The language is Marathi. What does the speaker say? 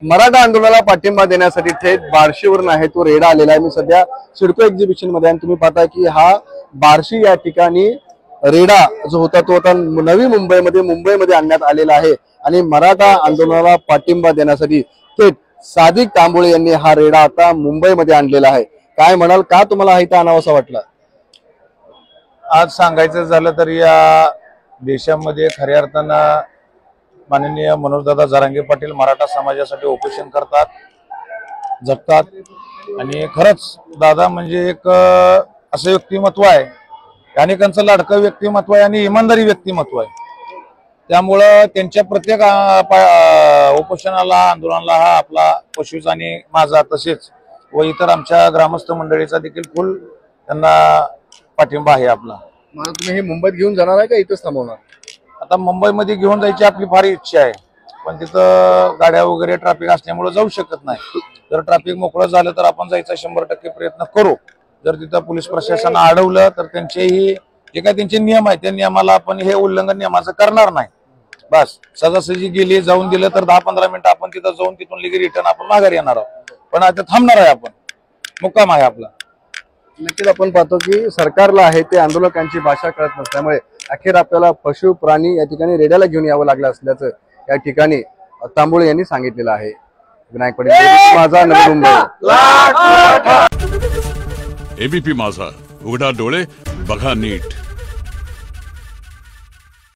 मराठा आंदोलनाला पाठिंबा देण्यासाठी थेट बार्शीवरून आहे तो रेडा आलेला आहे। मी सध्या सिडको एक्झिबिशन मध्ये आहे। तुम्ही पाहताय की हा बार्शी या ठिकाणी रेडा जो होता तो आता नवी मुंबईमध्ये आणण्यात आलेला आहे आणि मराठा आंदोलनाला पाठिंबा देण्यासाठी थेट सादिक तांबोळे यांनी हा रेडा आता मुंबईमध्ये आणलेला आहे। काय म्हणाल, का तुम्हाला हा इथं आणावासा वाटला? आज सांगायचं झालं तर या देशामध्ये खऱ्या अर्थानं माननीय मनोजदादा जरांगे पाटील मराठा समाजासाठी उपोषण करतात, जगतात आणि खरंच दादा म्हणजे एक असं व्यक्तिमत्व आहे, अनेकांचं लाडकं व्यक्तिमत्व आहे आणि इमानदारी व्यक्तिमत्व आहे। त्यामुळं त्यांच्या प्रत्येक उपोषणाला आंदोलनाला हा आपला पशुचा आणि माझा तसेच व इतर आमच्या ग्रामस्थ मंडळीचा देखील फुल त्यांना पाठिंबा आहे आपला। मला तुम्ही हे मुंबईत घेऊन जाणार आहे का इथंच थांबवणार? आता मुंबईमध्ये घेऊन जायची आपली फार इच्छा आहे, पण तिथं गाड्या वगैरे ट्रॅफिक असल्यामुळे जाऊ शकत नाही। जर ट्रॅफिक मोकळं झालं तर आपण जायचा 100% प्रयत्न करू। जर तिथं पोलीस प्रशासन अडवलं तर त्यांचेही जे काही त्यांचे नियम आहेत त्या नियमाला आपण हे उल्लंघन नियमाचं करणार नाही। बस सजासजी गेली, जाऊन दिलं तर 10-15 मिनिटं आपण तिथं जाऊन तिथून लगेच रिटर्न आपण माघारी येणार आहोत, पण आता थांबणार आहे आपण, मुक्काम आहे आपला। नक्कीच आपण पाहतो की सरकारला आहे ते आंदोलकांची भाषा कळत नसल्यामुळे अखेर आपल्याला पशु प्राणी या ठिकाणी रेड्याला घेऊन यावं लागलं असल्याचं या ठिकाणी तांबोळे यांनी सांगितलेलं आहे। विनायक पाटील, माझा, नवी मुंबई। एबीपी माझा, उघडा डोळे बघा नीट।